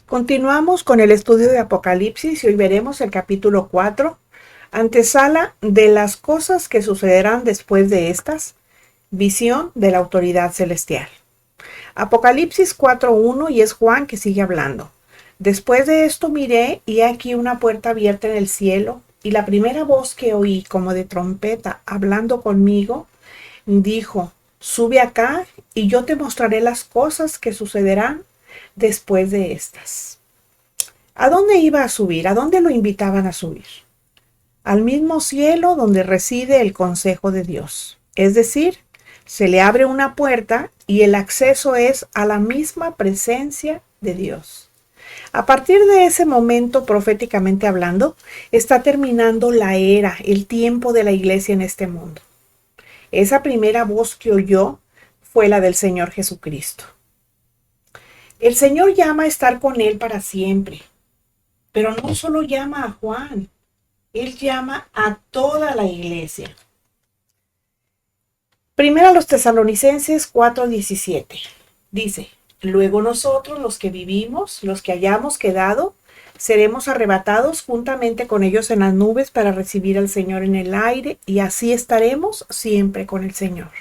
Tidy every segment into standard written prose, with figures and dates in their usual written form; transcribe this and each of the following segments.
Continuamos con el estudio de Apocalipsis y hoy veremos el capítulo 4, antesala de las cosas que sucederán después de estas, visión de la autoridad celestial. Apocalipsis 4:1 y es Juan que sigue hablando. Después de esto miré y aquí una puerta abierta en el cielo y la primera voz que oí como de trompeta hablando conmigo dijo: sube acá y yo te mostraré las cosas que sucederán después de estas. ¿A dónde iba a subir? ¿A dónde lo invitaban a subir? Al mismo cielo donde reside el consejo de Dios. Es decir, se le abre una puerta y el acceso es a la misma presencia de Dios. A partir de ese momento, proféticamente hablando, está terminando la era, el tiempo de la iglesia en este mundo. Esa primera voz que oyó fue la del Señor Jesucristo. El Señor llama a estar con Él para siempre, pero no solo llama a Juan, Él llama a toda la iglesia. Primero a los Tesalonicenses 4:17. Dice: luego nosotros, los que vivimos, los que hayamos quedado, seremos arrebatados juntamente con ellos en las nubes para recibir al Señor en el aire, y así estaremos siempre con el Señor.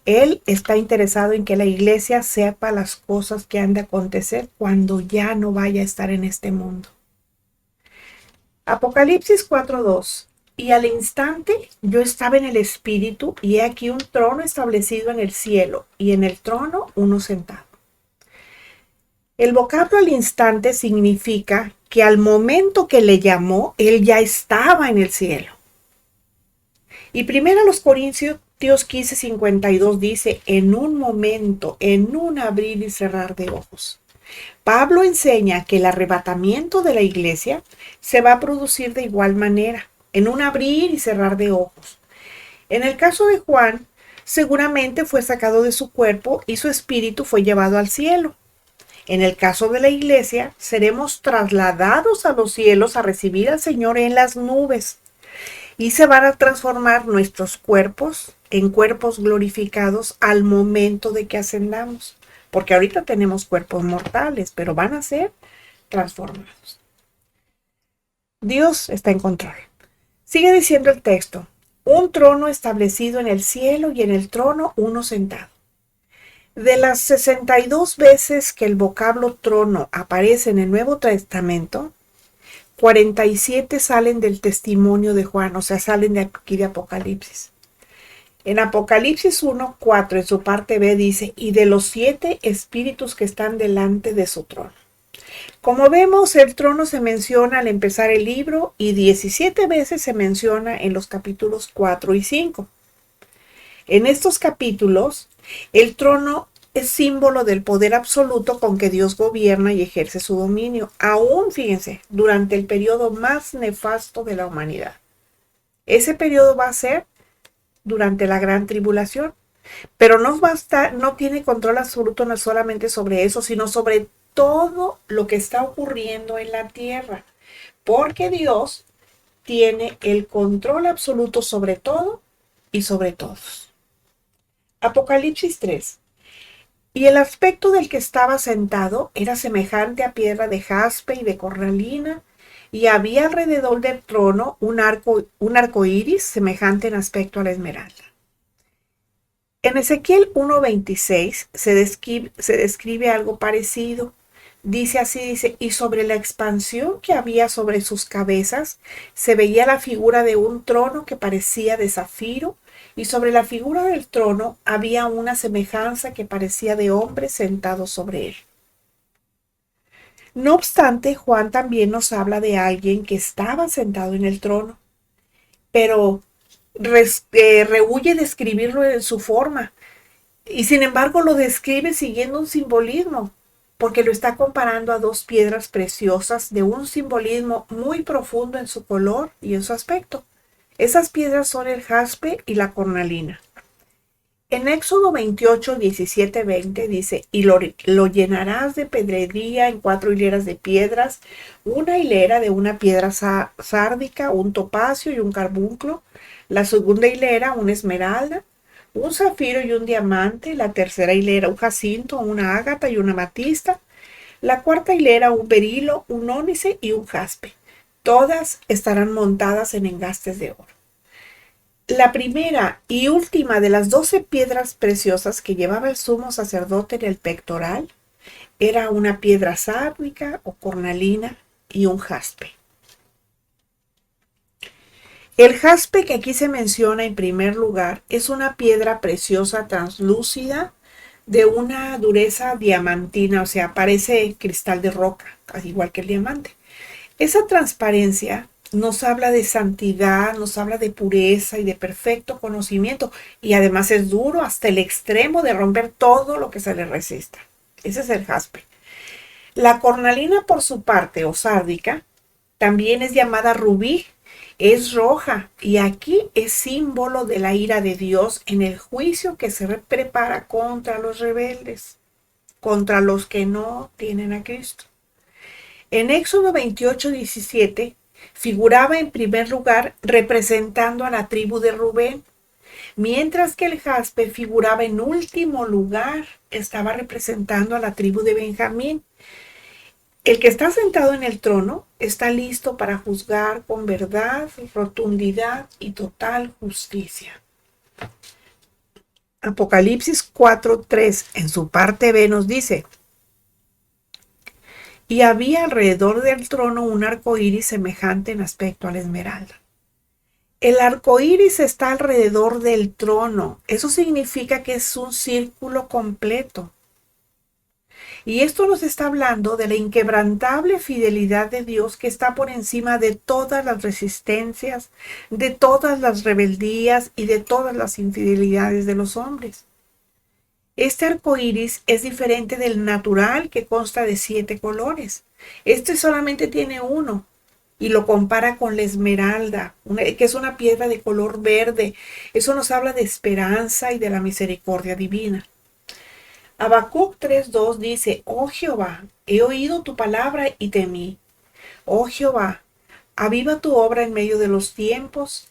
Él está interesado en que la iglesia sepa las cosas que han de acontecer cuando ya no vaya a estar en este mundo. Apocalipsis 4:2. Y al instante yo estaba en el Espíritu, y he aquí un trono establecido en el cielo, y en el trono uno sentado. El vocablo al instante significa que al momento que le llamó, él ya estaba en el cielo. Y primero los Corintios 15:52 dice: en un momento, en un abrir y cerrar de ojos. Pablo enseña que el arrebatamiento de la iglesia se va a producir de igual manera, en un abrir y cerrar de ojos. En el caso de Juan, seguramente fue sacado de su cuerpo y su espíritu fue llevado al cielo. En el caso de la iglesia, seremos trasladados a los cielos a recibir al Señor en las nubes. Y se van a transformar nuestros cuerpos en cuerpos glorificados al momento de que ascendamos. Porque ahorita tenemos cuerpos mortales, pero van a ser transformados. Dios está en control. Sigue diciendo el texto: un trono establecido en el cielo y en el trono uno sentado. De las 62 veces que el vocablo trono aparece en el Nuevo Testamento, 47 salen del testimonio de Juan, o sea, salen de aquí de Apocalipsis. En Apocalipsis 1:4, en su parte B, dice: y de los 7 espíritus que están delante de su trono. Como vemos, el trono se menciona al empezar el libro y 17 veces se menciona en los capítulos 4 y 5. En estos capítulos, el trono es símbolo del poder absoluto con que Dios gobierna y ejerce su dominio, aún, fíjense, durante el periodo más nefasto de la humanidad. Ese periodo va a ser durante la gran tribulación, pero no tiene control absoluto no solamente sobre eso, sino sobre todo lo que está ocurriendo en la tierra, porque Dios tiene el control absoluto sobre todo y sobre todos. Apocalipsis 3. Y el aspecto del que estaba sentado era semejante a piedra de jaspe y de cornalina, y había alrededor del trono un arco iris semejante en aspecto a la esmeralda. En Ezequiel 1:26 se describe algo parecido. Dice así, y sobre la expansión que había sobre sus cabezas se veía la figura de un trono que parecía de zafiro, y sobre la figura del trono había una semejanza que parecía de hombre sentado sobre él. No obstante, Juan también nos habla de alguien que estaba sentado en el trono, pero rehúye describirlo en su forma, y sin embargo lo describe siguiendo un simbolismo, porque lo está comparando a 2 piedras preciosas de un simbolismo muy profundo en su color y en su aspecto. Esas piedras son el jaspe y la cornalina. En Éxodo 28, 17, 20 dice: y lo llenarás de pedrería en 4 hileras de piedras, una hilera de una piedra sárdica, un topacio y un carbunclo, la segunda hilera una esmeralda, un zafiro y un diamante, la tercera hilera un jacinto, una ágata y una amatista, La cuarta hilera, un berilo, un ónice y un jaspe. Todas estarán montadas en engastes de oro. La primera y última de las 12 piedras preciosas que llevaba el sumo sacerdote en el pectoral era una piedra sárdica o cornalina y un jaspe. El jaspe que aquí se menciona en primer lugar es una piedra preciosa translúcida de una dureza diamantina, o sea, parece cristal de roca, al igual que el diamante. Esa transparencia nos habla de santidad, nos habla de pureza y de perfecto conocimiento, y además es duro hasta el extremo de romper todo lo que se le resista. Ese es el jaspe. La cornalina, por su parte, o sárdica, también es llamada rubí, es roja y aquí es símbolo de la ira de Dios en el juicio que se prepara contra los rebeldes, contra los que no tienen a Cristo. En Éxodo 28:17 figuraba en primer lugar representando a la tribu de Rubén, mientras que el jaspe figuraba en último lugar, estaba representando a la tribu de Benjamín. El que está sentado en el trono está listo para juzgar con verdad, rotundidad y total justicia. Apocalipsis 4:3 en su parte B nos dice: y había alrededor del trono un arco iris semejante en aspecto a la esmeralda. El arco iris está alrededor del trono. Eso significa que es un círculo completo. Y esto nos está hablando de la inquebrantable fidelidad de Dios que está por encima de todas las resistencias, de todas las rebeldías y de todas las infidelidades de los hombres. Este arco iris es diferente del natural que consta de 7 colores. Este solamente tiene uno y lo compara con la esmeralda, que es una piedra de color verde. Eso nos habla de esperanza y de la misericordia divina. Habacuc 3:2 dice: oh Jehová, he oído tu palabra y temí. Oh Jehová, aviva tu obra en medio de los tiempos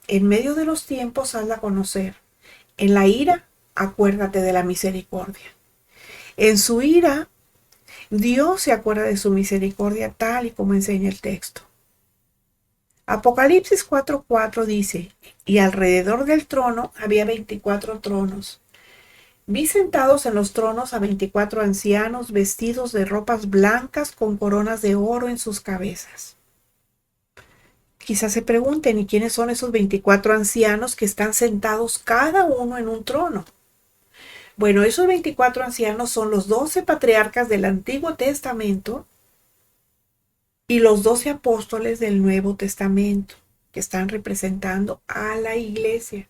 hazla conocer. En la ira, acuérdate de la misericordia. En su ira, Dios se acuerda de su misericordia tal y como enseña el texto. Apocalipsis 4:4 dice: y alrededor del trono había 24 tronos. Vi sentados en los tronos a 24 ancianos vestidos de ropas blancas con coronas de oro en sus cabezas. Quizás se pregunten, ¿y quiénes son esos 24 ancianos que están sentados cada uno en un trono? Bueno, esos 24 ancianos son los 12 patriarcas del Antiguo Testamento y los 12 apóstoles del Nuevo Testamento, que están representando a la iglesia.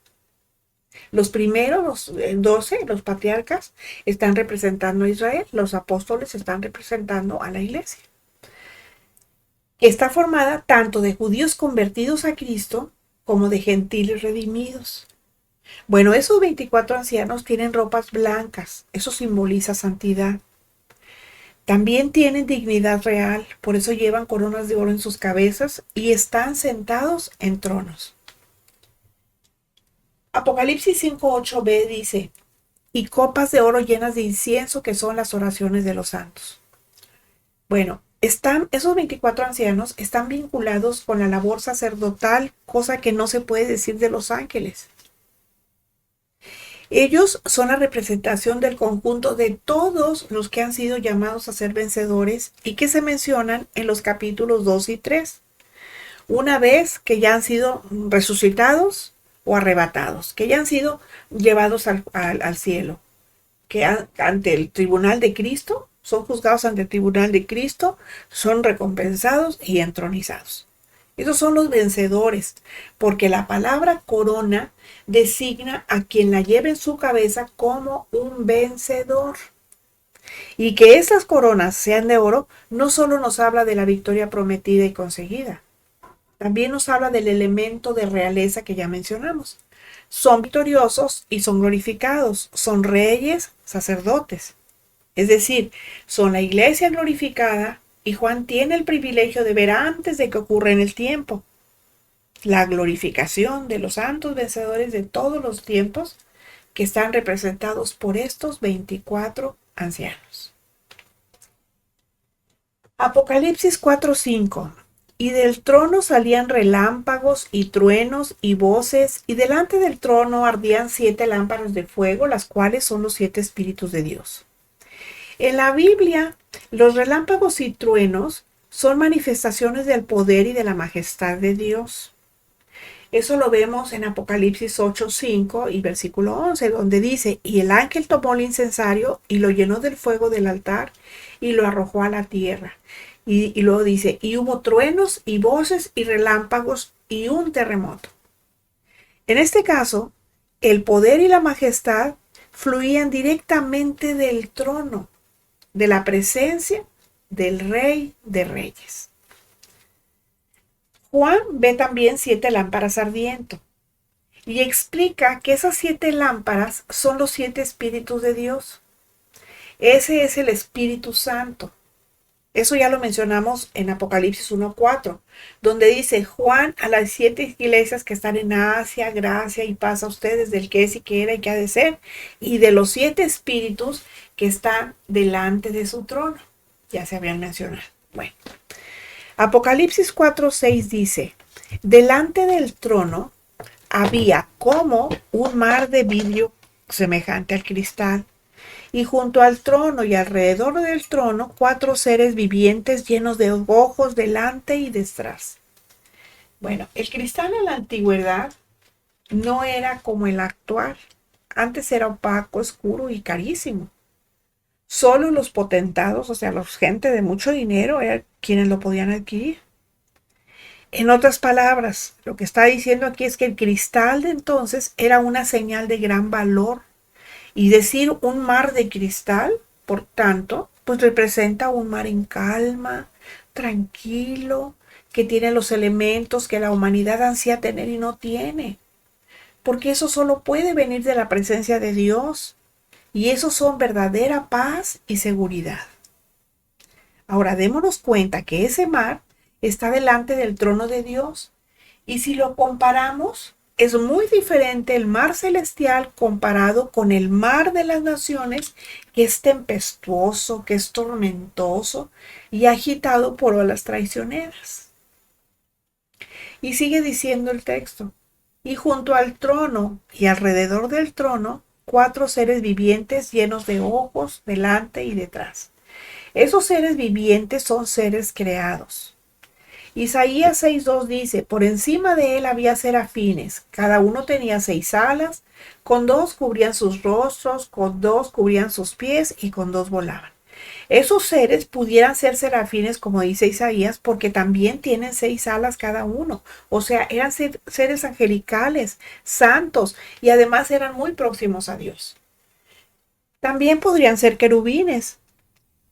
Los primeros, los 12, los patriarcas, están representando a Israel, los apóstoles están representando a la iglesia. Está formada tanto de judíos convertidos a Cristo como de gentiles redimidos. Bueno, esos 24 ancianos tienen ropas blancas, eso simboliza santidad. También tienen dignidad real, por eso llevan coronas de oro en sus cabezas y están sentados en tronos. Apocalipsis 5:8b dice: y copas de oro llenas de incienso, que son las oraciones de los santos. Bueno, esos 24 ancianos están vinculados con la labor sacerdotal, cosa que no se puede decir de los ángeles. Ellos son la representación del conjunto de todos los que han sido llamados a ser vencedores y que se mencionan en los capítulos 2 y 3. Una vez que ya han sido resucitados o arrebatados, que ya han sido llevados al cielo, que ante el tribunal de Cristo, son juzgados ante el tribunal de Cristo, son recompensados y entronizados. Esos son los vencedores, porque la palabra corona designa a quien la lleva en su cabeza como un vencedor. Y que esas coronas sean de oro no solo nos habla de la victoria prometida y conseguida, también nos habla del elemento de realeza que ya mencionamos. Son victoriosos y son glorificados, son reyes, sacerdotes. Es decir, son la iglesia glorificada y Juan tiene el privilegio de ver antes de que ocurra en el tiempo la glorificación de los santos vencedores de todos los tiempos que están representados por estos 24 ancianos. Apocalipsis 4:5. Y del trono salían relámpagos y truenos y voces, y delante del trono ardían 7 lámparas de fuego, las cuales son los 7 espíritus de Dios. En la Biblia, los relámpagos y truenos son manifestaciones del poder y de la majestad de Dios. Eso lo vemos en Apocalipsis 8:5 y versículo 11, donde dice, y el ángel tomó el incensario y lo llenó del fuego del altar y lo arrojó a la tierra. Y luego dice, y hubo truenos y voces y relámpagos y un terremoto. En este caso, el poder y la majestad fluían directamente del trono, de la presencia del Rey de Reyes. Juan ve también 7 lámparas ardiendo y explica que esas 7 lámparas son los 7 espíritus de Dios. Ese es el Espíritu Santo. Eso ya lo mencionamos en Apocalipsis 1:4, donde dice Juan a las 7 iglesias que están en Asia, gracia y paz a ustedes del que es y que era y que ha de ser, y de los 7 espíritus que están delante de su trono. Ya se habían mencionado. Bueno, Apocalipsis 4:6 dice, delante del trono había como un mar de vidrio semejante al cristal, y junto al trono y alrededor del trono 4 seres vivientes llenos de ojos delante y detrás. Bueno, el cristal en la antigüedad no era como el actual. Antes era opaco, oscuro y carísimo. Solo los potentados, o sea, la gente de mucho dinero, eran quienes lo podían adquirir. En otras palabras, lo que está diciendo aquí es que el cristal de entonces era una señal de gran valor. Y decir un mar de cristal, por tanto, pues representa un mar en calma, tranquilo, que tiene los elementos que la humanidad ansía tener y no tiene. Porque eso solo puede venir de la presencia de Dios. Y eso son verdadera paz y seguridad. Ahora démonos cuenta que ese mar está delante del trono de Dios. Y si lo comparamos, es muy diferente el mar celestial comparado con el mar de las naciones, que es tempestuoso, que es tormentoso y agitado por olas traicioneras. Y sigue diciendo el texto, y junto al trono y alrededor del trono, 4 seres vivientes llenos de ojos delante y detrás. Esos seres vivientes son seres creados. Isaías 6:2 dice, por encima de él había serafines, cada uno tenía 6 alas, con 2 cubrían sus rostros, con 2 cubrían sus pies y con 2 volaban. Esos seres pudieran ser serafines, como dice Isaías, porque también tienen 6 alas cada uno. O sea, eran seres angelicales, santos, y además eran muy próximos a Dios. También podrían ser querubines.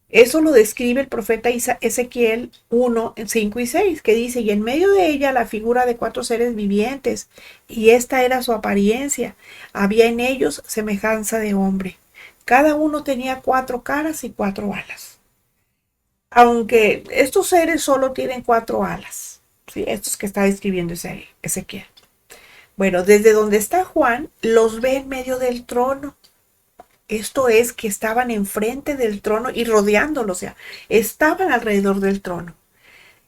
Eso lo describe el profeta Ezequiel 1:5 y 6, que dice, y en medio de ella la figura de 4 seres vivientes, y esta era su apariencia. Había en ellos semejanza de hombre. Cada uno tenía 4 caras y 4 alas. Aunque estos seres solo tienen 4 alas, ¿sí? Estos que está describiendo Ezequiel. Bueno, desde donde está Juan, los ve en medio del trono. Esto es que estaban enfrente del trono y rodeándolo, o sea, estaban alrededor del trono.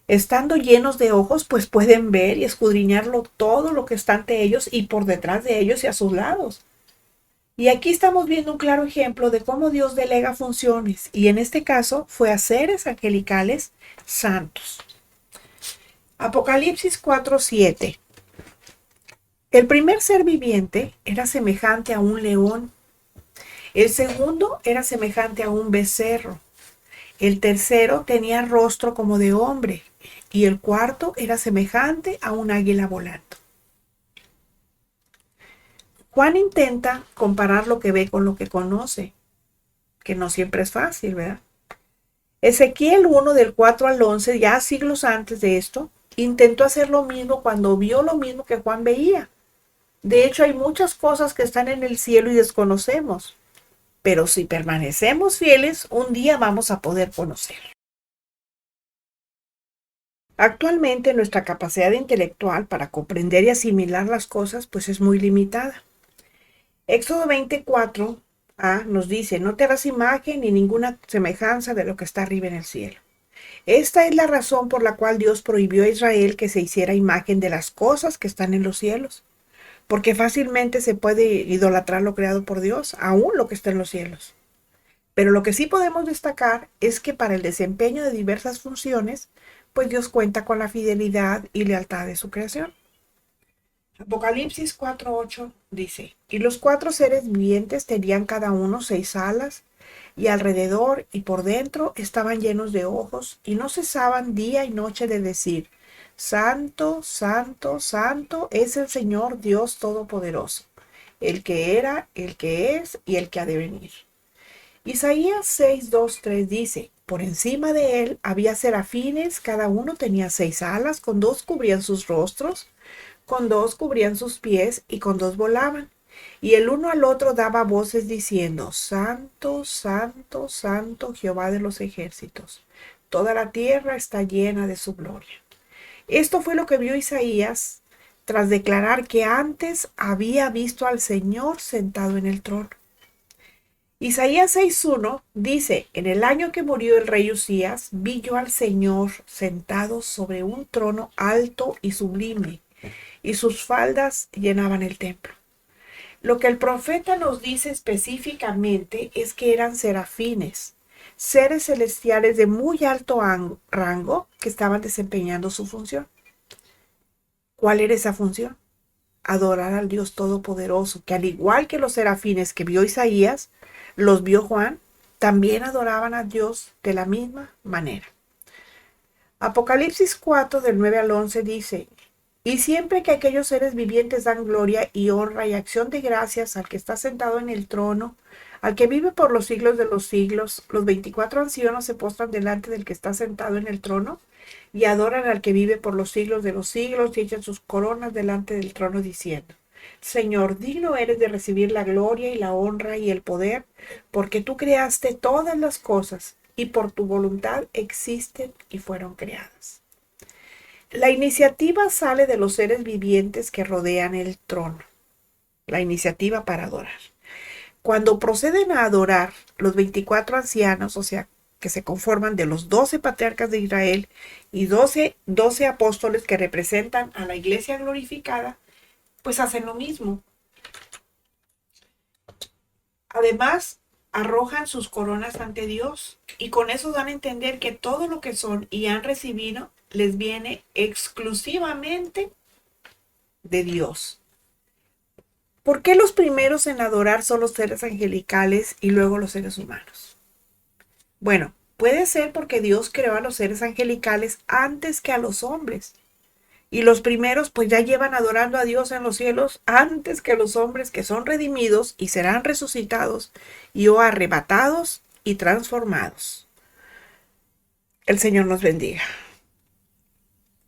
Estando llenos de ojos, pues pueden ver y escudriñarlo todo lo que está ante ellos y por detrás de ellos y a sus lados. Y aquí estamos viendo un claro ejemplo de cómo Dios delega funciones, y en este caso fue a seres angelicales santos. Apocalipsis 4:7. El primer ser viviente era semejante a un león. El segundo era semejante a un becerro. El tercero tenía rostro como de hombre. Y el cuarto era semejante a un águila volando. Juan intenta comparar lo que ve con lo que conoce, que no siempre es fácil, ¿verdad? Ezequiel 1 del 4 al 11, ya siglos antes de esto, intentó hacer lo mismo cuando vio lo mismo que Juan veía. De hecho, hay muchas cosas que están en el cielo y desconocemos. Pero si permanecemos fieles, un día vamos a poder conocer. Actualmente nuestra capacidad intelectual para comprender y asimilar las cosas pues es muy limitada. Éxodo 24 nos dice, no te harás imagen ni ninguna semejanza de lo que está arriba en el cielo, Esta es la razón por la cual Dios prohibió a Israel que se hiciera imagen de las cosas que están en los cielos, porque fácilmente se puede idolatrar lo creado por Dios, aún lo que está en los cielos. Pero lo que sí podemos destacar es que para el desempeño de diversas funciones, pues Dios cuenta con la fidelidad y lealtad de su creación. Apocalipsis 4:8 dice, y los cuatro seres vivientes tenían cada uno 6 alas, y alrededor y por dentro estaban llenos de ojos, y no cesaban día y noche de decir, Santo, Santo, Santo es el Señor Dios Todopoderoso, el que era, el que es y el que ha de venir. Isaías 6:2-3 dice, por encima de él había serafines, cada uno tenía 6 alas, con dos cubrían sus rostros, con dos cubrían sus pies y con dos volaban. Y el uno al otro daba voces diciendo, Santo, Santo, Santo, Jehová de los ejércitos. Toda la tierra está llena de su gloria. Esto fue lo que vio Isaías tras declarar que antes había visto al Señor sentado en el trono. Isaías 6:1 dice, en el año que murió el rey Usías, vi yo al Señor sentado sobre un trono alto y sublime, y sus faldas llenaban el templo. Lo que el profeta nos dice específicamente es que eran serafines, seres celestiales de muy alto rango que estaban desempeñando su función. ¿Cuál era esa función? Adorar al Dios Todopoderoso, que al igual que los serafines que vio Isaías, los vio Juan, también adoraban a Dios de la misma manera. Apocalipsis 4 del 9 al 11 dice, y siempre que aquellos seres vivientes dan gloria y honra y acción de gracias al que está sentado en el trono, al que vive por los siglos de los siglos, los 24 ancianos se postran delante del que está sentado en el trono y adoran al que vive por los siglos de los siglos y echan sus coronas delante del trono diciendo, Señor, digno eres de recibir la gloria y la honra y el poder, porque tú creaste todas las cosas y por tu voluntad existen y fueron creadas. La iniciativa sale de los seres vivientes que rodean el trono, la iniciativa para adorar. Cuando proceden a adorar los 24 ancianos, o sea, que se conforman de los 12 patriarcas de Israel y 12 apóstoles que representan a la iglesia glorificada, pues hacen lo mismo. Además, arrojan sus coronas ante Dios y con eso dan a entender que todo lo que son y han recibido les viene exclusivamente de Dios. ¿Por qué los primeros en adorar son los seres angelicales y luego los seres humanos? Bueno, puede ser porque Dios creó a los seres angelicales antes que a los hombres. Y los primeros pues ya llevan adorando a Dios en los cielos antes que los hombres que son redimidos y serán resucitados y o arrebatados y transformados. El Señor nos bendiga.